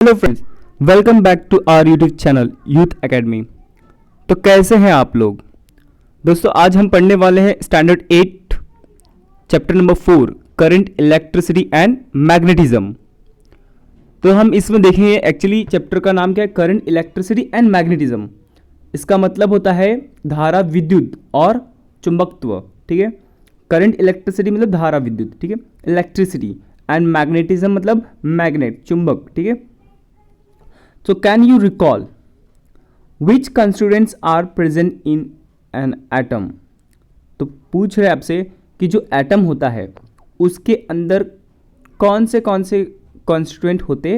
Hello friends, welcome back to our YouTube channel Youth Academy. तो कैसे हैं आप लोग दोस्तों। आज हम पढ़ने वाले हैं standard 8 chapter number 4 current, electricity and magnetism. तो हम इसमें देखेंगे एक्चुअली चैप्टर का नाम क्या है, करंट, इलेक्ट्रिसिटी एंड मैग्नेटिज्म। इसका मतलब होता है धारा, विद्युत और चुंबकत्व। ठीक है, करंट इलेक्ट्रिसिटी मतलब धारा, विद्युत। ठीक है, इलेक्ट्रिसिटी एंड मैग्नेटिज्म मतलब मैग्नेट, चुंबक। ठीक है, so can you recall which constituents are present in an atom? तो पूछ रहे आपसे कि जो एटम होता है उसके अंदर कौन से कॉन्स्टिट्यूएंट होते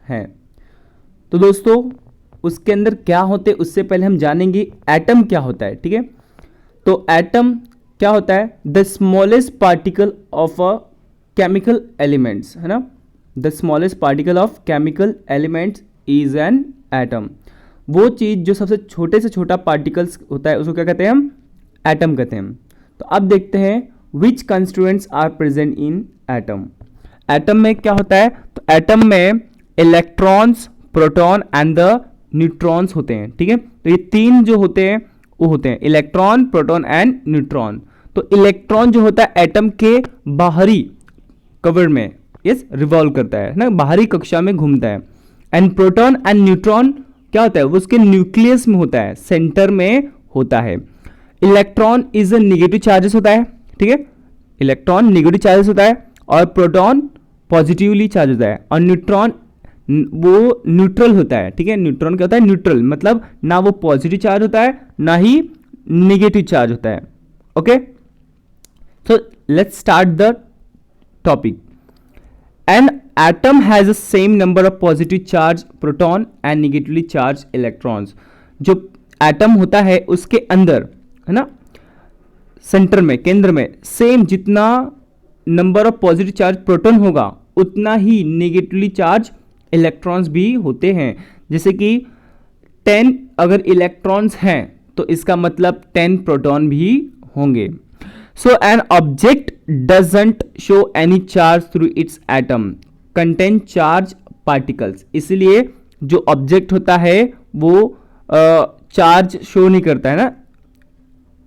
हैं। तो दोस्तों उसके अंदर क्या होते, उससे पहले हम जानेंगे एटम क्या होता है। ठीक है, तो एटम क्या होता है, the smallest particle of a chemical elements, है ना। The smallest particle of chemical elements is an atom. वो चीज जो सबसे छोटे से छोटा पार्टिकल्स होता है उसको क्या कहते हैं, हम एटम कहते हैं। तो अब देखते हैं which constituents are present in atom. Atom में क्या होता है, तो एटम में electrons, proton and the neutrons होते हैं। ठीक है, तो ये तीन जो होते हैं वो होते हैं इलेक्ट्रॉन, प्रोटॉन एंड न्यूट्रॉन। तो इलेक्ट्रॉन जो होता है एटम के बाहरी कवर में रिवॉल्व करता है ना, बाहरी कक्षा में घूमता है। एंड प्रोटॉन एंड न्यूट्रॉन क्या होता है, वो उसके न्यूक्लियस में होता है, सेंटर में होता है। Electron is a negative charges होता है। ठीक है, इलेक्ट्रॉन निगेटिव चार्जेस होता है और प्रोटॉन पॉजिटिवली चार्ज होता है और न्यूट्रॉन वो न्यूट्रल होता है। ठीक है, न्यूट्रॉन क्या होता है, न्यूट्रल मतलब ना वो पॉजिटिव चार्ज होता है ना ही निगेटिव चार्ज होता है। Okay, so let's start the topic. An atom has the same number of positive charge proton and negatively charged electrons. जो एटम होता है उसके अंदर, है ना, सेंटर में, केंद्र में सेम जितना number of positive charge proton होगा उतना ही नेगेटिवली चार्ज इलेक्ट्रॉन्स भी होते हैं। जैसे कि 10 अगर इलेक्ट्रॉन्स हैं तो इसका मतलब 10 प्रोटॉन भी होंगे। So an object doesn't show any charge through its atom, contain charge particles. इसलिए जो ऑब्जेक्ट होता है वो चार्ज शो नहीं करता है ना,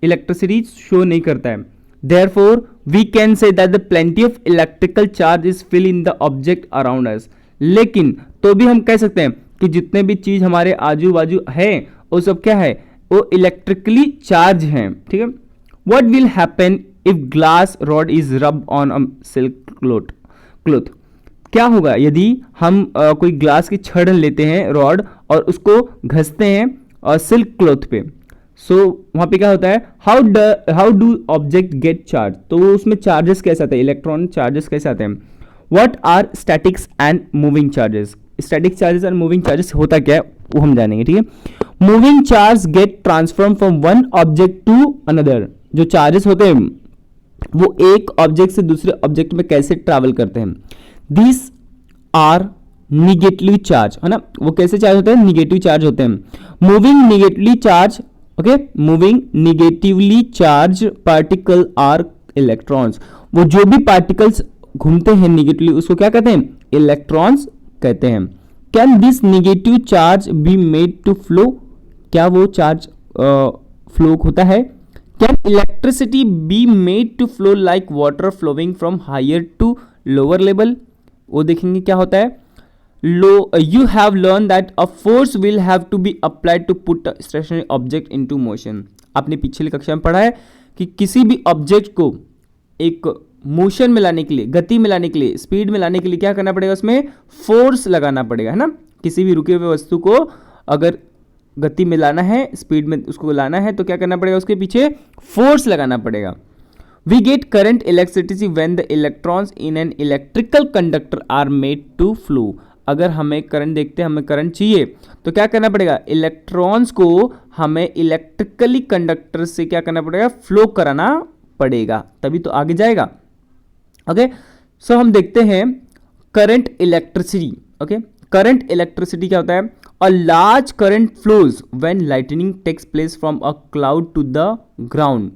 इलेक्ट्रिसिटी शो नहीं करता है। Therefore, we can say that the plenty of electrical charge is fill in the object around us. लेकिन तो भी हम कह सकते हैं कि जितने भी चीज हमारे आजू बाजू है वो सब क्या है, वो इलेक्ट्रिकली चार्ज हैं। ठीक है, What will happen if glass rod is rubbed on a silk cloth? क्या होगा यदि हम कोई ग्लास की छड़ लेते हैं, रॉड, और उसको घसते हैं और सिल्क क्लॉथ पे। सो वहाँ पे क्या होता है, how do object gate charge, तो उसमें चार्जेस कैसे आते हैं, इलेक्ट्रॉन चार्जेस कैसे आते हैं। What are statics and moving charges, static charges and moving charges होता क्या है वो हम जानेंगे। ठीक है, moving charge get transform from one object to another. जो चार्जेस होते हैं वो एक ऑब्जेक्ट से दूसरे ऑब्जेक्ट में कैसे ट्रैवल करते हैं। दिस आर निगेटिवली चार्ज, है ना, वो कैसे चार्ज होते हैं, निगेटिव चार्ज होते हैं। Moving negatively charge, okay, moving negatively charge particle are electrons. वो जो भी पार्टिकल्स घूमते हैं निगेटिवली उसको क्या कहते हैं, इलेक्ट्रॉन्स कहते हैं। Can this negative charge be made to flow, क्या वो चार्ज फ्लो होता है। Can electricity be made to flow like water flowing from higher to lower level? वो देखेंगे क्या होता है। You have learned that a force will have to be applied to put a stationary object into motion. आपने पिछली कक्षा में पढ़ा है कि किसी भी ऑब्जेक्ट को एक मोशन में लाने के लिए, गति में लाने के लिए, स्पीड में लाने के लिए क्या करना पड़ेगा, उसमें फोर्स लगाना पड़ेगा, है ना। किसी भी रुके हुए वस्तु को अगर गति में लाना है, स्पीड में उसको लाना है तो क्या करना पड़ेगा, उसके पीछे फोर्स लगाना पड़ेगा। We get current electricity when the electrons in an electrical conductor are made to flow. अगर हमें करंट देखते हैं, हमें करंट चाहिए तो क्या करना पड़ेगा, इलेक्ट्रॉन्स को हमें इलेक्ट्रिकली कंडक्टर से क्या करना पड़ेगा, फ्लो कराना पड़ेगा, तभी तो आगे जाएगा। ओके, सो हम देखते हैं current electricity. Okay, current electricity क्या होता है, A large current flows when lightning takes place from a cloud to the ground,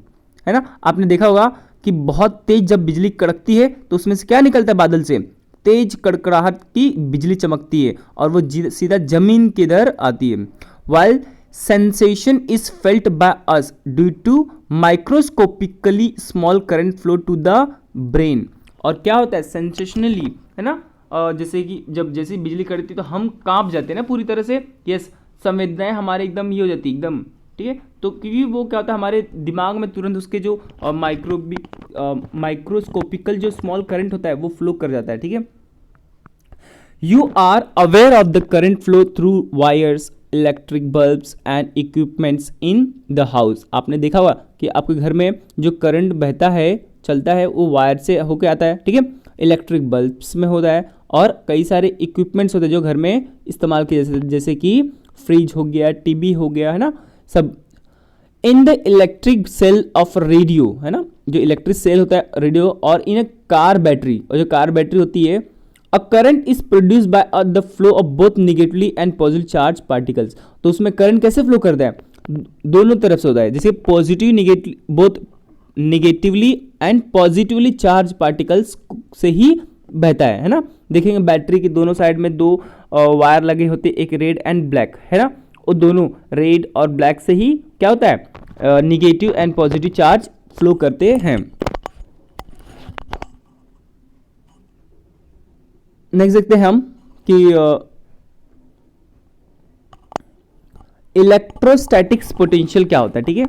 है ना। आपने देखा होगा कि बहुत तेज जब बिजली कड़कती है तो उसमें से क्या निकलता है, बादल से तेज कड़कड़ाहट की बिजली चमकती है और वो सीधा जमीन की इधर आती है। While sensation is felt by us due to microscopically small current flow to the brain. और क्या होता है सेंसेशनली, है ना, जैसे कि जब जैसे बिजली कड़कती है तो हम कांप जाते हैं ना पूरी तरह से। यस, संवेदनाएं हमारे एकदम ये हो जाती है एकदम, ठीक है। तो क्योंकि वो क्या होता है हमारे दिमाग में तुरंत उसके जो माइक्रोस्कोपिकल जो स्मॉल करंट होता है वो फ्लो कर जाता है, ठीक है। You are aware of the current flow through wires, electric bulbs and equipments in the house. आपने देखा हुआ कि आपके घर में जो करंट बहता है, चलता है, वो वायर से होके आता है, ठीक है। इलेक्ट्रिक बल्ब्स में होता है और कई सारे इक्विपमेंट्स होते हैं जो घर में इस्तेमाल किए जैसे कि फ्रिज हो गया, टीवी हो गया, है ना, सब। In the electric cell of radio, है ना, जो इलेक्ट्रिक सेल होता है रेडियो, और इन अ कार बैटरी, और जो कार बैटरी होती है, a current is produce by the flow of both negatively and positive charge particles. तो उसमें करंट कैसे फ्लो करता है, दोनों तरफ से होता है, जैसे positive negative, both negatively and positively charge particles से ही बहता है ना। देखेंगे बैटरी के दोनों साइड में दो वायर लगे होते हैं, एक रेड एंड ब्लैक, है ना, वो दोनों रेड और ब्लैक से ही क्या होता है negative and positive charge flow करते हैं। नेक्स्ट देखते हैं हम कि इलेक्ट्रोस्टैटिक्स पोटेंशियल क्या होता है, ठीक है।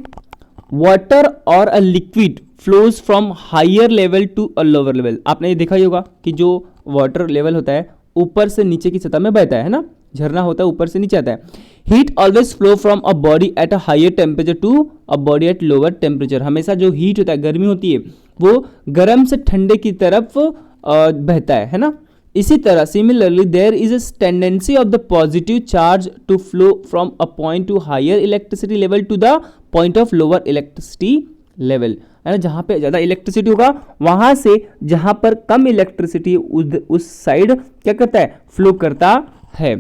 Water or a liquid flows from higher level to a lower level. आपने ये देखा ही होगा कि जो वाटर लेवल होता है ऊपर से नीचे की सतह में बहता है ना, झरना होता है ऊपर से नीचे आता है। Heat always flow from a body at a higher temperature to a body at lower temperature. हमेशा जो हीट होता है, गर्मी होती है, वो गर्म से ठंडे की तरफ बहता है ना। इसी तरह similarly there is a tendency of the positive charge to flow from a point to higher electricity level to the point of lower electricity level, है ना। जहां पे ज्यादा इलेक्ट्रिसिटी होगा वहां से जहां पर कम इलेक्ट्रिसिटी उस साइड क्या करता है, फ्लो करता है।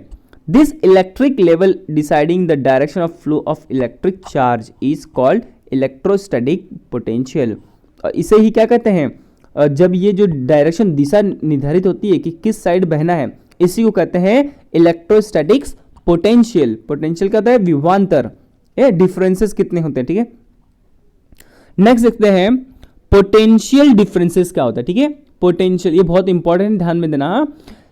This electric level deciding the direction of flow of electric charge is called electrostatic potential. इसे ही क्या कहते हैं, जब ये जो डायरेक्शन दिशा निर्धारित होती है कि किस साइड बहना है, इसी को कहते हैं इलेक्ट्रोस्टैटिक्स पोटेंशियल। पोटेंशियल कहता है विभवांतर, डिफरेंसेस कितने होते हैं, ठीक है। नेक्स्ट देखते हैं पोटेंशियल डिफरेंसेस क्या होता है, ठीक है। पोटेंशियल ये बहुत इंपॉर्टेंट, ध्यान में देना।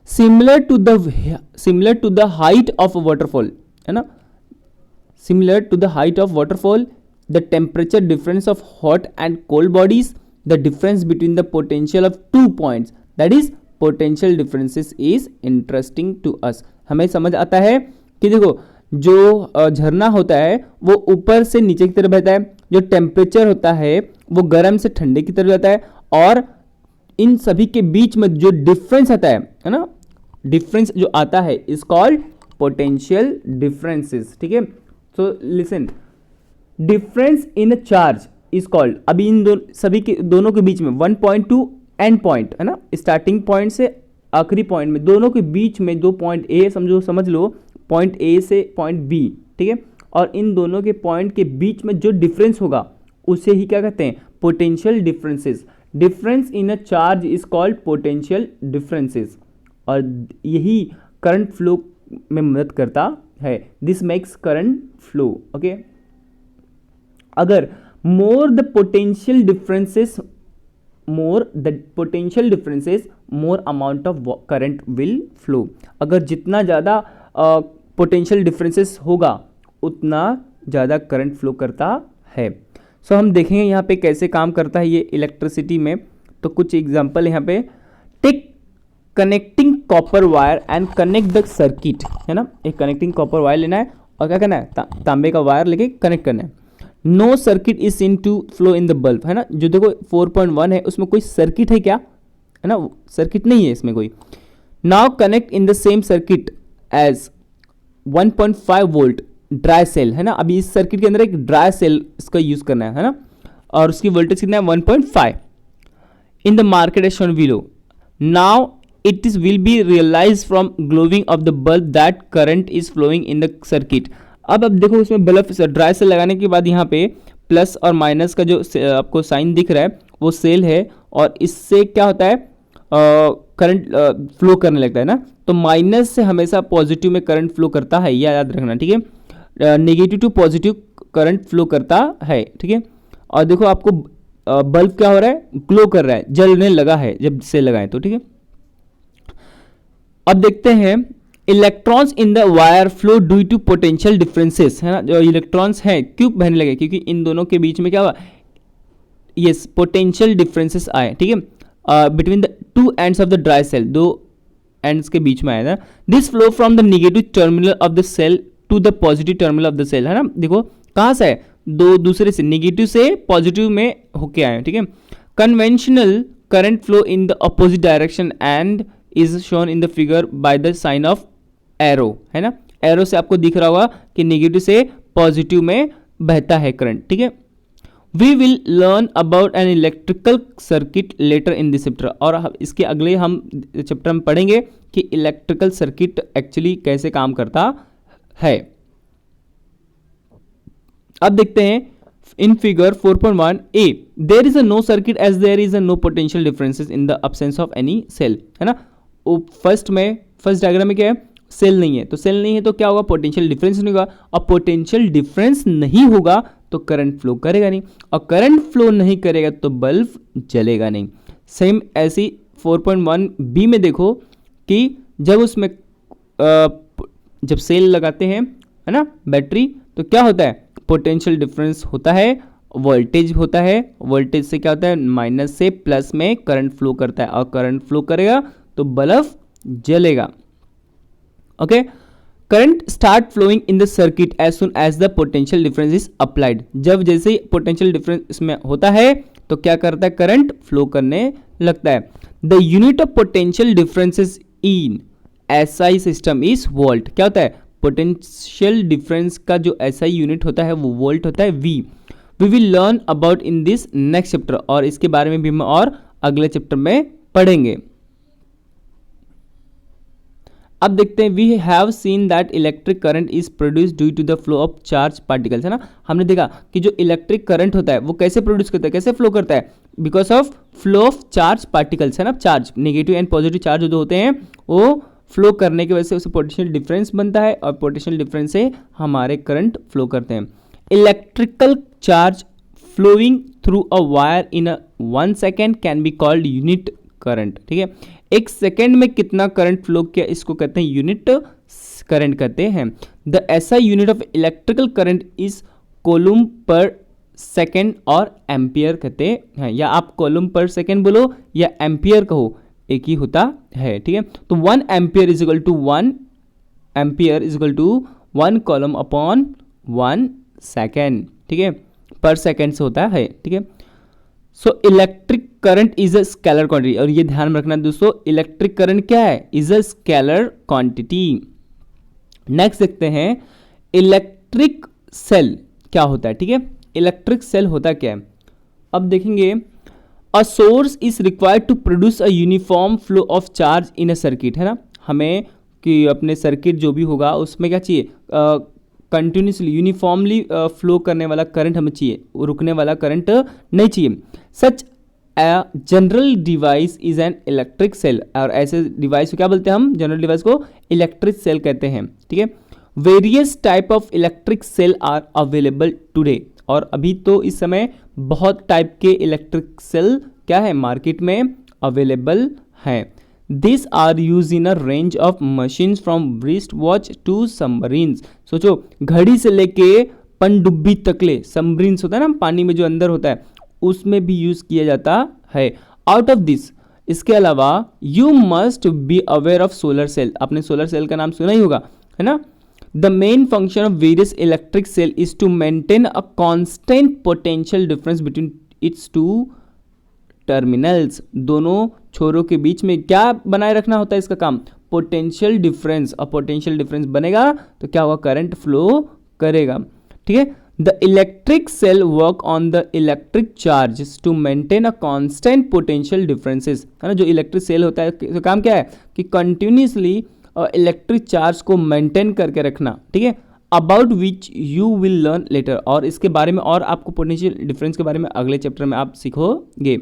Similar to the height of waterfall, है ना, similar to the height of waterfall, the temperature difference of hot and cold bodies, the difference between the potential of 2 points, that is potential differences is interesting to us। हमें समझ आता है कि देखो जो झरना होता है वो ऊपर से नीचे की तरफ बहता है, जो टेम्परेचर होता है वो गर्म से ठंडे की तरफ जाता है, और इन सभी के बीच में जो डिफरेंस आता है ना, डिफरेंस जो आता है इज कॉल्ड पोटेंशियल डिफरेंसेस, ठीक है। So listen, difference in charge is called, अभी इन सभी के दोनों के बीच में 1 पॉइंट टू एंड पॉइंट, है ना, स्टार्टिंग पॉइंट से आखिरी पॉइंट में दोनों के बीच में दो पॉइंट ए समझ लो पॉइंट ए से पॉइंट बी, ठीक है। और इन दोनों के पॉइंट के बीच में जो डिफरेंस होगा उसे ही क्या कहते हैं, potential differences. Difference in a charge is called potential differences, और यही करंट फ्लो में मदद करता है। This makes current flow, okay. अगर more the potential differences more amount of current will flow। अगर जितना ज़्यादा पोटेंशियल डिफरेंसेस होगा उतना ज़्यादा करंट फ्लो करता है। सो हम देखेंगे यहाँ पे कैसे काम करता है ये इलेक्ट्रिसिटी में। तो कुछ एग्जांपल यहाँ पे, take connecting copper wire and connect the circuit, है ना। एक कनेक्टिंग कॉपर वायर लेना है और क्या करना है, तांबे का वायर लेके कनेक्ट करना है। No circuit is seen to flow in the bulb, है ना। जो देखो 4.1 है उसमें कोई सर्किट है क्या, है ना, सर्किट नहीं है इसमें कोई। Now connect in the same circuit as 1.5 volt dry cell, है ना। अभी इस सर्किट के अंदर एक ड्राई सेल इसका यूज करना है ना, और उसकी वोल्टेज कितना है 1.5 in the market as shown below. Now it is will be realized from glowing of the bulb that current is flowing in the circuit। अब देखो उसमें बल्ब ड्राई सेल लगाने के बाद यहाँ पे प्लस और माइनस का जो आपको साइन दिख रहा है वो सेल है, और इससे क्या होता है करंट फ्लो करने लगता है ना, तो माइनस से हमेशा पॉजिटिव में करंट फ्लो करता है, यह याद रखना, ठीक है। Negative to positive current flow करता है, ठीक है। और देखो आपको बल्ब क्या हो रहा है, ग्लो कर रहा है, जलने लगा है जब सेल लगाएं तो, ठीक है। अब देखते हैं electrons in the wire flow due to potential differences, है ना, जो इलेक्ट्रॉन्स हैं क्यों बहने लगे, क्योंकि इन दोनों के बीच में क्या हुआ, यस पोटेंशियल डिफरेंसेस आए, ठीक है, between the two ends of the dry cell, दो एंड्स के बीच में आया था। This flow from the negative terminal of the cell to the positive terminal of the cell, है ना, देखो कहाँ से है, दो दूसरे से, नेगेटिव से पॉजिटिव में होके आए, ठीक है। Conventional current flow in the opposite direction and is shown in the figure by the sign of arrow, है ना, एरो से आपको दिख रहा होगा कि नेगेटिव से पॉजिटिव में बहता है करंट, ठीक है। We will learn about an electrical circuit later in this chapter, और इसके अगले हम चैप्टर में पढ़ेंगे कि इलेक्ट्रिकल सर्किट एक्चुअली कैसे काम करता है। अब देखते हैं in figure 4.1 A, there is a no circuit as there is a no potential differences in the absence of any cell, है ना। फर्स्ट डायग्राम में क्या है, सेल नहीं है, तो सेल नहीं है तो क्या होगा, पोटेंशियल डिफरेंस नहीं होगा, और पोटेंशियल डिफरेंस नहीं होगा तो करंट फ्लो करेगा नहीं, और करंट फ्लो नहीं करेगा तो बल्ब जलेगा नहीं। सेम ऐसी 4.1 बी में देखो कि जब उसमें जब सेल लगाते हैं, है ना, बैटरी, तो क्या होता है, पोटेंशियल डिफरेंस होता है, वोल्टेज होता है, वोल्टेज से क्या होता है, माइनस से प्लस में करंट फ्लो करता है, और करंट फ्लो करेगा तो बल्ब जलेगा, okay. Current start flowing in the circuit as soon as the potential difference is applied, जब जैसे ही पोटेंशियल डिफरेंस इसमें होता है तो क्या करता है, करंट फ्लो करने लगता है। The unit of potential differences in SI system is volt, क्या होता है, पोटेंशियल डिफरेंस का जो एसआई यूनिट होता है वो वोल्ट होता है, we will learn about in this next chapter, और इसके बारे में भी हम और अगले चैप्टर में पढ़ेंगे। अब देखते हैं, we have seen that electric current is produce due to the flow of charge particles, है ना, हमने देखा कि जो इलेक्ट्रिक करंट होता है वो कैसे प्रोड्यूस करता है, कैसे फ्लो करता है, because of flow of charge particles, है ना, charge negative and positive charge जो होते हैं वो फ्लो करने की वजह से उसे पोटेंशियल डिफरेंस बनता है, और पोटेंशियल डिफरेंस से हमारे करंट फ्लो करते हैं। Electrical charge flowing through a wire in 1 second can be called unit current, ठीक है, एक सेकेंड में कितना करंट फ्लो किया इसको कहते हैं यूनिट करंट कहते हैं। द ऐसा unit of electrical current is column पर सेकेंड और एम्पियर कहते हैं, या आप कोलुम पर सेकेंड बोलो या एम्पियर कहो, एक ही होता है, ठीक है। तो 1 ampere is equal to 1 ampere is equal to 1 coulomb upon 1 second, ठीक है, पर सेकेंड से होता है, ठीक है। So electric current is a scalar quantity, और ये ध्यान में रखना दोस्तों, इलेक्ट्रिक करंट क्या है, is a scalar quantity. Next देखते हैं इलेक्ट्रिक सेल क्या होता है, ठीक है, इलेक्ट्रिक सेल होता क्या है, अब देखेंगे। A source is required to produce a uniform flow of charge in a circuit, है ना, हमें कि अपने सर्किट जो भी होगा उसमें क्या चाहिए, कंटिन्यूसली यूनिफॉर्मली फ्लो करने वाला करंट हमें चाहिए, रुकने वाला करंट नहीं चाहिए। Such a general device is an electric cell, और ऐसे डिवाइस को क्या बोलते हैं हम, जनरल डिवाइस को इलेक्ट्रिक सेल कहते हैं, ठीक है। Various type of electric cell are available today, और अभी तो इस समय बहुत टाइप के इलेक्ट्रिक सेल क्या है मार्केट में अवेलेबल हैं। This are use in a range of machines from wrist watch to submarines, सोचो घड़ी से लेके पनडुब्बी तकले, सबमरीन्स होता है ना पानी में जो अंदर होता है, उसमें भी यूज किया जाता है। आउट ऑफ दिस, इसके अलावा you must be aware of solar cell, आपने सोलर सेल का नाम सुना ही होगा, है ना। The main function of various electric cell is to maintain a constant potential difference between its two terminals, दोनों छोरों के बीच में क्या बनाए रखना होता है इसका काम, पोटेंशियल डिफरेंस, और पोटेंशियल डिफरेंस बनेगा तो क्या होगा, करंट फ्लो करेगा, ठीक है। The electric cell work on the electric charge to maintain a constant potential differences, है ना, जो इलेक्ट्रिक सेल होता है तो काम क्या है कि कंटिन्यूसली इलेक्ट्रिक चार्ज को मेंटेन करके रखना, ठीक है। About which you will learn later, और इसके बारे में और आपको पोटेंशियल डिफरेंस के बारे में अगले चैप्टर में आप सीखोगे।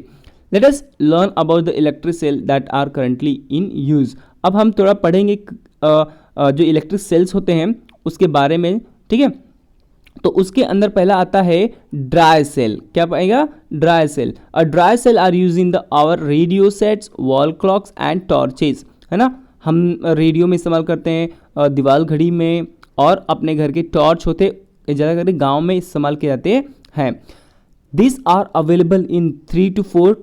Let us learn about the electric cell that are currently in use. अब हम थोड़ा पढ़ेंगे जो इलेक्ट्रिक सेल्स होते हैं उसके बारे में, ठीक है। तो उसके अंदर पहला आता है ड्राई सेल। क्या पाएगा? Dry cell. A dry cell are use in the our radio sets, wall clocks and torches, है ना। हम रेडियो में इस्तेमाल करते हैं, दीवार घड़ी में, और अपने घर के टॉर्च होते ज़्यादातर गांव में इस्तेमाल किए जाते हैं। This are available in 3 to 4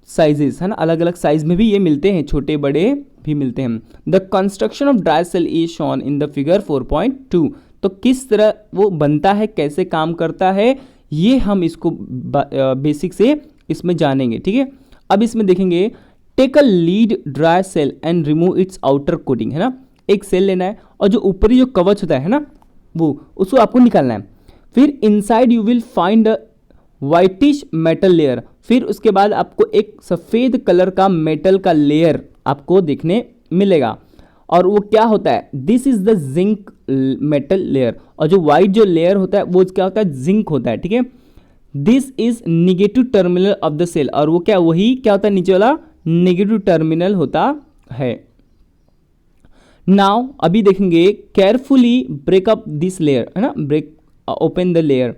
sizes, है ना। अलग अलग साइज में भी ये मिलते हैं, छोटे बड़े भी मिलते हैं। The construction of dry cell is shown in the figure 4.2। तो किस तरह वो बनता है, कैसे काम करता है, ये हम इसको बेसिक से इसमें जानेंगे, ठीक है। अब इसमें देखेंगे, take a lead dry cell and remove its outer coating, है ना। एक सेल लेना है और जो ऊपरी जो कवच होता है ना, वो उसको आपको निकालना है। फिर inside you will find a whitish metal layer. फिर उसके बाद आपको एक सफ़ेद कलर का मेटल का लेयर आपको देखने मिलेगा, और वो क्या होता है? This is the zinc metal layer. और जो वाइट जो लेयर होता है वो क्या होता है? जिंक होता है, ठीक है। This is negative terminal of the cell. और वो क्या, वही क्या होता है? नीचे वाला नेगेटिव टर्मिनल होता है। नाउ अभी देखेंगे, carefully break up this layer, है ना। Break open the layer.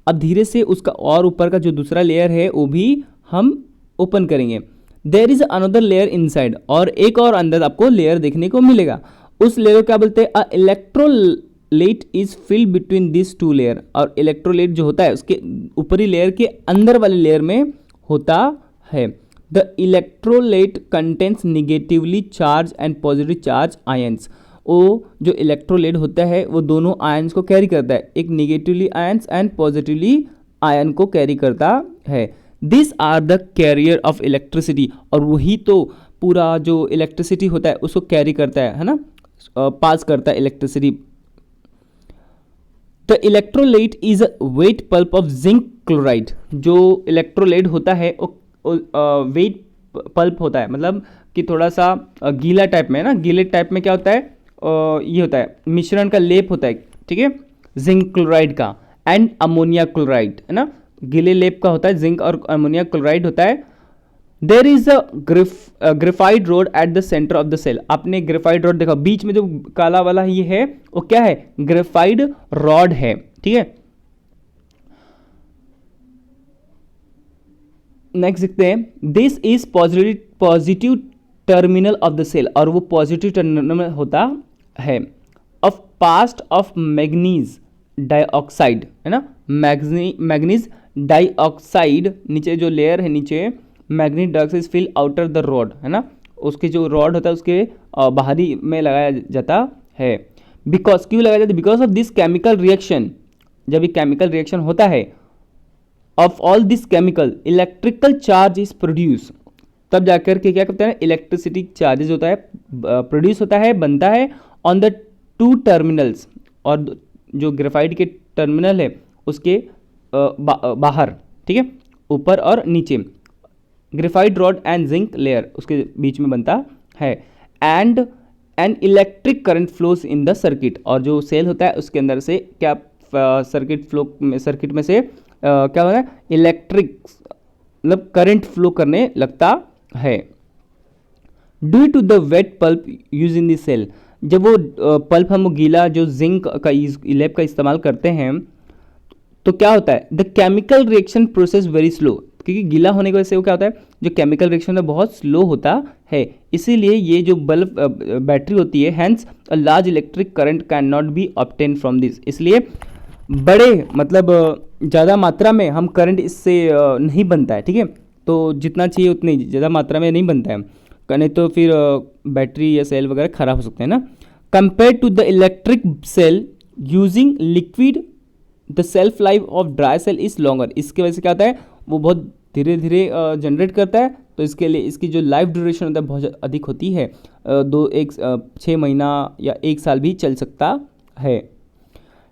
अब धीरे से उसका और ऊपर का जो दूसरा लेयर है वो भी हम ओपन करेंगे। There is another layer inside. और एक और अंदर आपको लेयर देखने को मिलेगा। उस लेयर को क्या बोलते हैं? A electrolyte is filled between this two layer. और इलेक्ट्रोलाइट जो होता है उसके ऊपरी लेयर के अंदर वाले लेयर में होता है। The electrolyte contents negatively charge and positive charge ions. वो जो इलेक्ट्रोलाइट होता है वो दोनों आयंस को कैरी करता है, एक negatively ions and positively ion को कैरी करता है। This are the carrier of electricity. और वही तो पूरा जो इलेक्ट्रिसिटी होता है उसको कैरी करता है ना, पास करता है electricity. The electrolyte is a wet pulp of zinc chloride. जो इलेक्ट्रोलाइट होता है वो वेट पल्प होता है, मतलब कि थोड़ा सा गीला टाइप में है ना। गीले टाइप में क्या होता है? ये होता है मिश्रण का लेप होता है, ठीक है, जिंक क्लोराइड का एंड अमोनिया क्लोराइड, है ना। गीले लेप का होता है जिंक और अमोनिया क्लोराइड होता है। There is a graphite rod at the centre of the cell. आपने ग्रेफाइड रोड देखा, बीच में जो काला वाला ये है वो क्या है? ग्रेफाइड रॉड है, ठीक है। नेक्स्ट देखते हैं, this is positive terminal of the cell. और वो पॉजिटिव टर्मिनल होता है। Of paste of manganese dioxide, है ना। मैग्नीज डाइऑक्साइड, नीचे जो लेयर है नीचे manganese dioxide fill outer the rod, है ना। उसके जो रॉड होता है उसके बाहरी में लगाया जाता है। बिकॉज क्यों लगाया जाता है? Because of this chemical reaction. जब ये केमिकल रिएक्शन होता है, of all this chemical electrical charge is produce. तब जाकर के क्या करते हैं? इलेक्ट्रिसिटी चार्जेस होता है, प्रोड्यूस होता है, बनता है ऑन द टू टर्मिनल्स। और जो ग्रेफाइट के टर्मिनल है उसके बाहर, ठीक है, ऊपर और नीचे graphite rod and zinc layer उसके बीच में बनता है। And an electric current flows in the circuit. और जो सेल होता है उसके अंदर से क्या सर्किट में से क्या होता है? इलेक्ट्रिक मतलब करंट फ्लो करने लगता है। Due to the wet pulp use in the cell. जब वो पल्प हम गीला जो जिंक का लेप का इस्तेमाल करते हैं तो क्या होता है? The chemical reaction process very slow. क्योंकि गीला होने की वजह से वो क्या होता है? जो केमिकल रिएक्शन है बहुत स्लो होता है। इसीलिए ये जो बल्ब बैटरी होती है, hence a large electric current can not be obtain from this. इसलिए बड़े मतलब ज़्यादा मात्रा में हम करंट इससे नहीं बनता है, ठीक है। तो जितना चाहिए उतनी ज़्यादा मात्रा में नहीं बनता है, नहीं तो फिर बैटरी या सेल वगैरह खराब हो सकते हैं ना। Compare to the electric cell using liquid, the self life of dry cell is longer. इसकी वजह से क्या होता है? वो बहुत धीरे धीरे जनरेट करता है, तो इसके लिए इसकी जो लाइफ ड्यूरेशन होता है बहुत अधिक होती है। 6 महीना या 1 साल भी चल सकता है।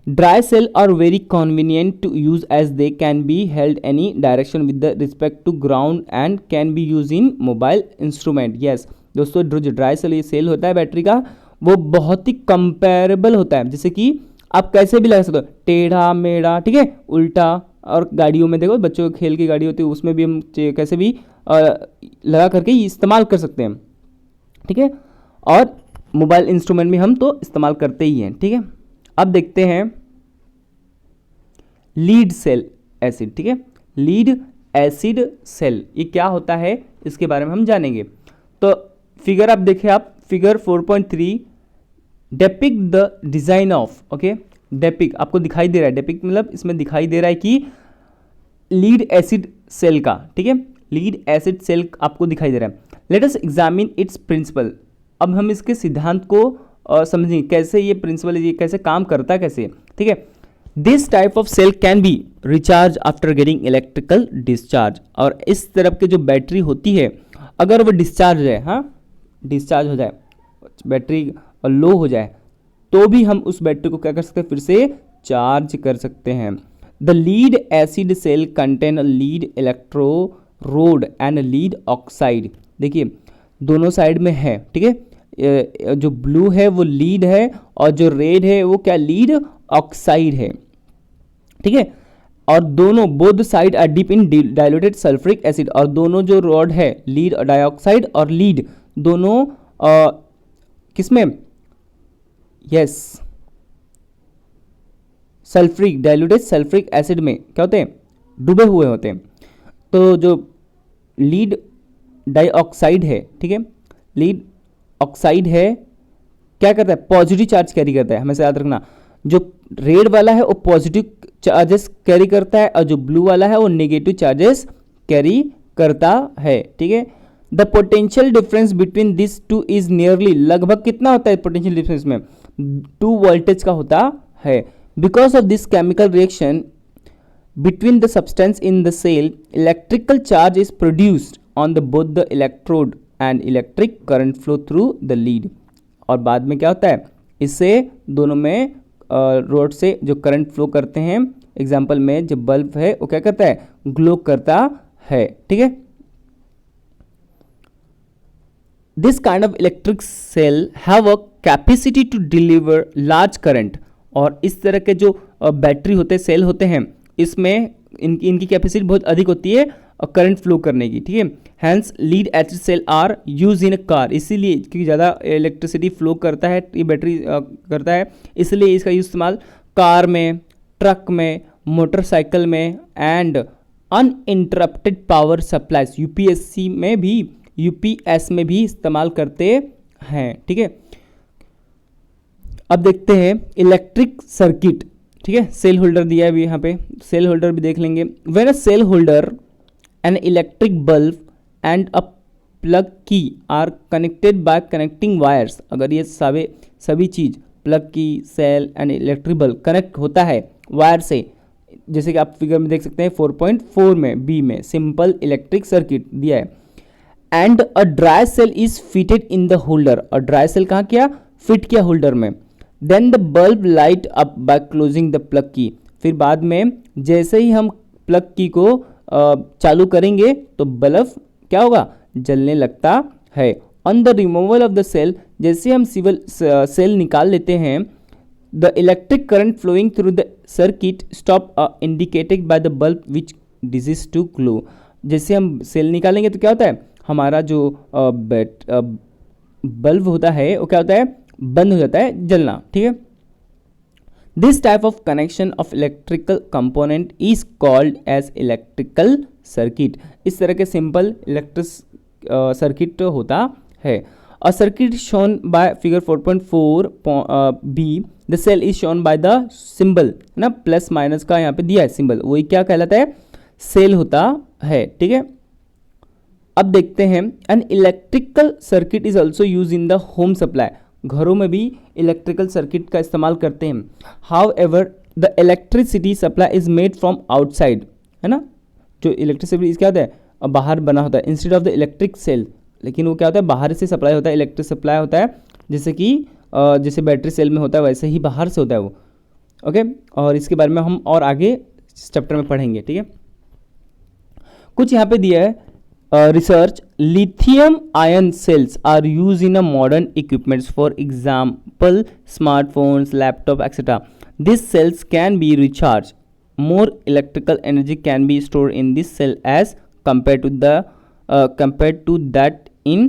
Dry cell are very convenient to use as they can be held any direction with the respect to ground and can be use in mobile instrument. Yes दोस्तों, जो ड्राई सेल ये सेल होता है बैटरी का, वो बहुत ही comparable होता है। जैसे कि आप कैसे भी लगा सकते हो, टेढ़ा मेढ़ा, ठीक है, उल्टा और गाड़ियों में देखो, बच्चों के खेल की गाड़ी होती है, उसमें भी हम कैसे भी लगा करके इस्तेमाल कर सकते हैं, ठीक है। और मोबाइल इंस्ट्रूमेंट में हम तो इस्तेमाल करते ही हैं, ठीक है। अब देखते हैं लीड सेल एसिड, ठीक है। लीड एसिड सेल ये क्या होता है, इसके बारे में हम जानेंगे। तो फिगर आप देखें, आप figure 4.3 depict the design of, okay. Depict आपको दिखाई दे रहा है, डेपिक्ट मतलब इसमें दिखाई दे रहा है कि लीड एसिड सेल का, ठीक है, लीड एसिड सेल आपको दिखाई दे रहा है। Let us examine its principle. अब हम इसके सिद्धांत को समझेंगे, कैसे ये प्रिंसिपल, ये कैसे काम करता है, कैसे, ठीक है। This type of cell can be recharge after getting electrical discharge. और इस तरफ के जो बैटरी होती है, अगर वो डिस्चार्ज है, हाँ डिस्चार्ज हो जाए, बैटरी लो हो जाए, तो भी हम उस बैटरी को क्या कर सकते हैं, फिर से चार्ज कर सकते हैं। The lead acid cell contain a lead electrode and lead oxide. देखिए दोनों साइड में है, ठीक है। जो ब्लू है वो लीड है और जो रेड है वो क्या, लीड ऑक्साइड है, ठीक है। और दोनों both side are deep in diluted sulphuric acid. और दोनों जो रॉड है, लीड डाइऑक्साइड और लीड दोनों किसमें, yes sulphuric diluted sulphuric acid में क्या होते हैं, डूबे हुए होते हैं। तो जो लीड डाइऑक्साइड है, ठीक है, लीड ऑक्साइड है, क्या करता है, पॉजिटिव चार्ज कैरी करता है, हमेशा याद रखना। जो रेड वाला है वो पॉजिटिव चार्जेस कैरी करता है और जो ब्लू वाला है वो नेगेटिव चार्जेस कैरी करता है, ठीक है। The potential difference between this two is nearly, लगभग कितना होता है पोटेंशियल डिफरेंस में, 2 वोल्टेज का होता है। Because of this chemical reaction between the substance in the cell, electrical charge is produced on the both the electrode and electric current flow through the lead। और बाद में क्या होता है, इससे दोनों में रोड से जो करंट फ्लो करते हैं, एग्जाम्पल में जो बल्ब है वो क्या करता है, ग्लो करता है, ठीक है। This kind of electric cell have a capacity to deliver large current. और इस तरह के जो बैटरी होते हैं, सेल होते हैं, इसमें इनकी कैपेसिटी बहुत अधिक होती है और करंट फ्लो करने की, ठीक है। Hence lead acid cell are use in a car, इसीलिए क्योंकि ज़्यादा इलेक्ट्रिसिटी फ्लो करता है, ये बैटरी करता है, इसलिए इसका इस्तेमाल कार में, ट्रक में, मोटरसाइकिल में and uninterrupted power supplies, UPS में भी इस्तेमाल करते हैं, ठीक है। अब देखते हैं इलेक्ट्रिक सर्किट, ठीक है। सेल होल्डर दिया है अभी, यहाँ पे सेल होल्डर भी देख लेंगे। When a cell holder an electric bulb and a plug key are connected by connecting wires, अगर ये सभी चीज़ plug key, cell and electric bulb connect होता है वायर से, जैसे कि आप फिगर में देख सकते हैं 4.4 में बी में सिंपल इलेक्ट्रिक सर्किट दिया है। And a dry cell is fitted in the holder, और ड्राई सेल कहाँ किया, फिट किया होल्डर में। Then the bulb light up by closing the plug key, फिर बाद में जैसे ही हम प्लग की को चालू करेंगे तो बल्ब क्या होगा, जलने लगता है। On the removal of the cell, जैसे हम सेल निकाल लेते हैं, the electric current flowing through the circuit stop indicated by the bulb which disease to glow. जैसे हम सेल निकालेंगे तो क्या होता है, हमारा जो बल्ब होता है वो क्या होता है, बंद हो जाता है जलना, ठीक है। This type of connection of electrical component is called as electrical circuit. इस तरह के सिंपल इलेक्ट्रिक सर्किट होता है। A circuit shown by figure 4.4 B, the cell is shown by the symbol, है ना, प्लस माइनस का यहाँ पे दिया है सिंबल, वही क्या कहलाता है, सेल होता है, ठीक है। अब देखते हैं N electrical circuit is also use in the home supply, घरों में भी इलेक्ट्रिकल सर्किट का इस्तेमाल करते हैं। How ever the electricity supply is made from outside, है ना, जो इलेक्ट्रिसिटी क्या होता है, बाहर बना होता है instead of the electric cell, लेकिन वो क्या होता है, बाहर से सप्लाई होता है, इलेक्ट्रिक सप्लाई होता है, जैसे कि जैसे बैटरी सेल में होता है वैसे ही बाहर से होता है वो, ओके। और इसके बारे में हम और आगे चैप्टर में पढ़ेंगे, ठीक है। कुछ यहाँ पे दिया है research. Lithium ion cells are used in a modern equipments, for example smartphones, laptop, etc. These cells can be recharged more electrical energy can be stored in this cell as compared to that in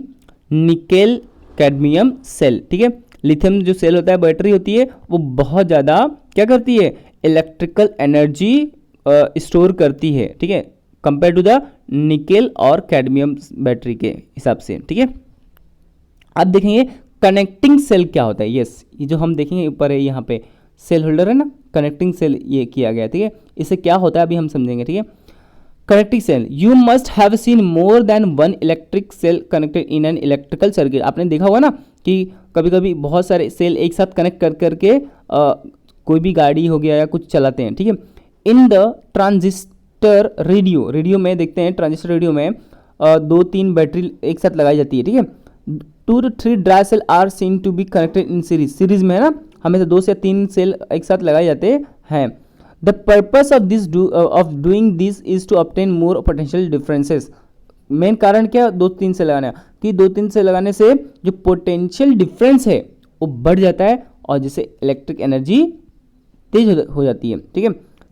nickel cadmium cell. ठीक है, lithium जो cell होता है, battery होती है, वो बहुत ज़्यादा क्या करती है, इलेक्ट्रिकल एनर्जी स्टोर करती है। ठीक है, कंपेयर टू द निकेल और कैडमियम बैटरी के हिसाब से। ठीक है, अब देखेंगे कनेक्टिंग सेल क्या होता है। यस, ये जो हम देखेंगे ऊपर है, यहाँ पे सेल होल्डर है ना, कनेक्टिंग सेल ये किया गया। ठीक है, इससे क्या होता है अभी हम समझेंगे। ठीक है, connecting cell, you must have seen more than one electric cell connected in an electrical circuit. आपने देखा होगा ना कि कभी कभी बहुत सारे सेल एक साथ कनेक्ट कर करके कोई भी गाड़ी हो गया या कुछ चलाते हैं। ठीक है, in the transistor radio, radio में देखते हैं, ट्रांजिस्टर रेडियो में 2-3 बैटरी एक साथ लगाई जाती है। ठीक है, 2 to 3 dry cell are seen to be connected in series, series में है ना, हमेशा 2 से 3 सेल एक साथ लगाए जाते हैं। The purpose of doing this is to obtain more potential differences. Main कारण क्या, 2-3 से लगाना, कि 2-3 से लगाने से जो पोटेंशियल डिफरेंस है वो बढ़ जाता है और जिससे इलेक्ट्रिक एनर्जी तेज हो जाती है। ठीक है,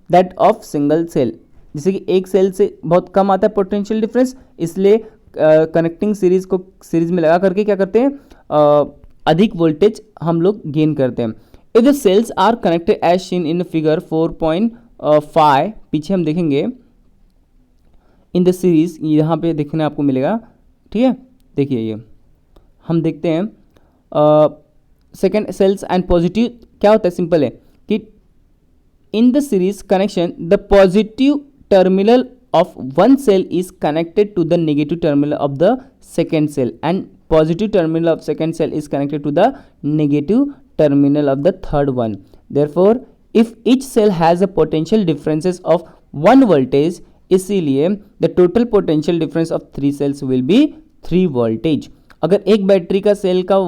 दैट ऑफ सिंगल सेल, जैसे कि एक सेल से बहुत कम आता है पोटेंशियल डिफरेंस, इसलिए कनेक्टिंग सीरीज को सीरीज में लगा करके क्या करते हैं, अधिक वोल्टेज हम लोग गेन करते हैं। If the cells are connected as seen in figure 4.5, पीछे हम देखेंगे इन द सीरीज, यहाँ पे देखने आपको मिलेगा। ठीक है, देखिए ये हम देखते हैं सेकेंड सेल्स एंड पॉजिटिव क्या होता है, सिंपल है कि in the series connection the positive terminal of one cell is connected to the negative terminal of the second cell and positive terminal of second cell is connected to the negative terminal of the third one. Therefore, if each cell has a potential differences of 1 voltage, इसीलिए the total potential difference of 3 cells will be 3 voltage. अगर एक battery का cell का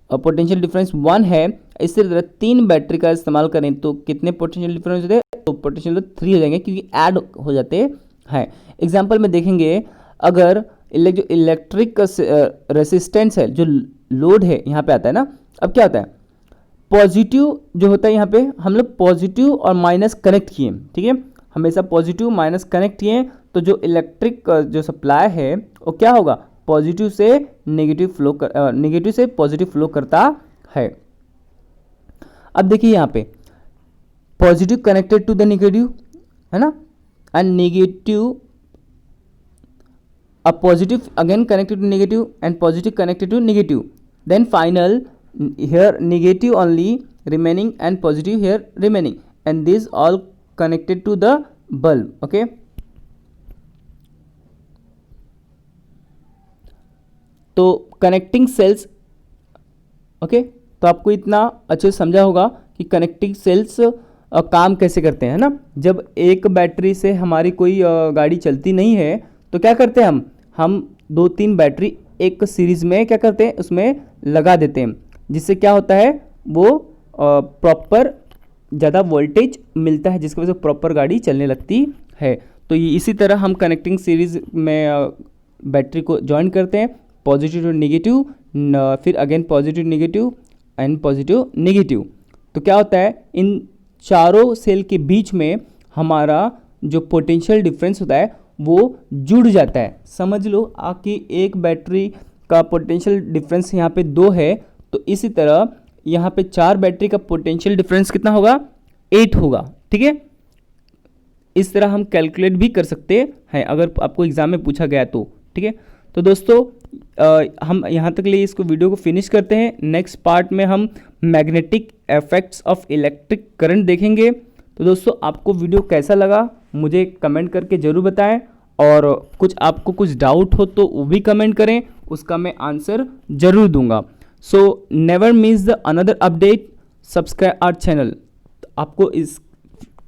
potential difference 1 है, इसी तरह 3 battery का इस्तेमाल करें तो कितने पोटेंशियल डिफरेंस होते हैं, तो पोटेंशियल 3 हो जाएंगे क्योंकि ऐड हो जाते हैं। एग्जांपल में देखेंगे, अगर जो इलेक्ट्रिक रेसिस्टेंस है, जो लोड है, यहाँ पे आता है ना, अब क्या होता है, पॉजिटिव जो होता है यहाँ पे हम लोग पॉजिटिव और माइनस कनेक्ट किए। ठीक है, हमेशा पॉजिटिव माइनस कनेक्ट किए तो जो इलेक्ट्रिक जो सप्लाई है वो क्या होगा, पॉजिटिव से नेगेटिव फ्लो नेगेटिव से पॉजिटिव फ्लो करता है। अब देखिए यहाँ पे positive connected to the negative है ना, and negative a positive again connected to negative and positive connected to negative, then final here negative only remaining and positive here remaining, and these all connected to the bulb. okay, तो connecting sales okay, तो आपको इतना अच्छे से समझा होगा कि connecting sales काम कैसे करते हैं ना। जब एक बैटरी से हमारी कोई गाड़ी चलती नहीं है तो क्या करते हैं, हम 2-3 बैटरी एक सीरीज में क्या करते हैं, उसमें लगा देते हैं, जिससे क्या होता है, वो प्रॉपर ज़्यादा वोल्टेज मिलता है, जिसकी वजह से प्रॉपर गाड़ी चलने लगती है। तो ये इसी तरह हम कनेक्टिंग सीरीज में बैटरी को ज्वाइन करते हैं, पॉजिटिव टू नेगेटिव, फिर again positive negative and positive negative. तो क्या होता है, इन चारों सेल के बीच में हमारा जो पोटेंशियल डिफरेंस होता है वो जुड़ जाता है। समझ लो कि एक बैटरी का पोटेंशियल डिफरेंस यहाँ पे 2 है, तो इसी तरह यहाँ पे 4 बैटरी का पोटेंशियल डिफरेंस कितना होगा, 8 होगा। ठीक है, इस तरह हम कैलकुलेट भी कर सकते हैं अगर आपको एग्जाम में पूछा गया तो। ठीक है, तो दोस्तों हम यहाँ तक लिए इसको वीडियो को फिनिश करते हैं। नेक्स्ट पार्ट में हम magnetic effects of electric current देखेंगे। तो दोस्तों आपको वीडियो कैसा लगा मुझे कमेंट करके ज़रूर बताएं, और आपको कुछ डाउट हो तो वो भी कमेंट करें, उसका मैं आंसर ज़रूर दूंगा। So never miss the another update, subscribe our channel. आपको इस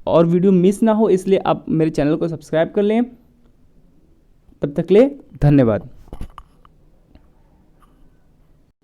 और वीडियो मिस ना हो इसलिए आप मेरे चैनल को सब्सक्राइब कर लें। तब तक ले धन्यवाद।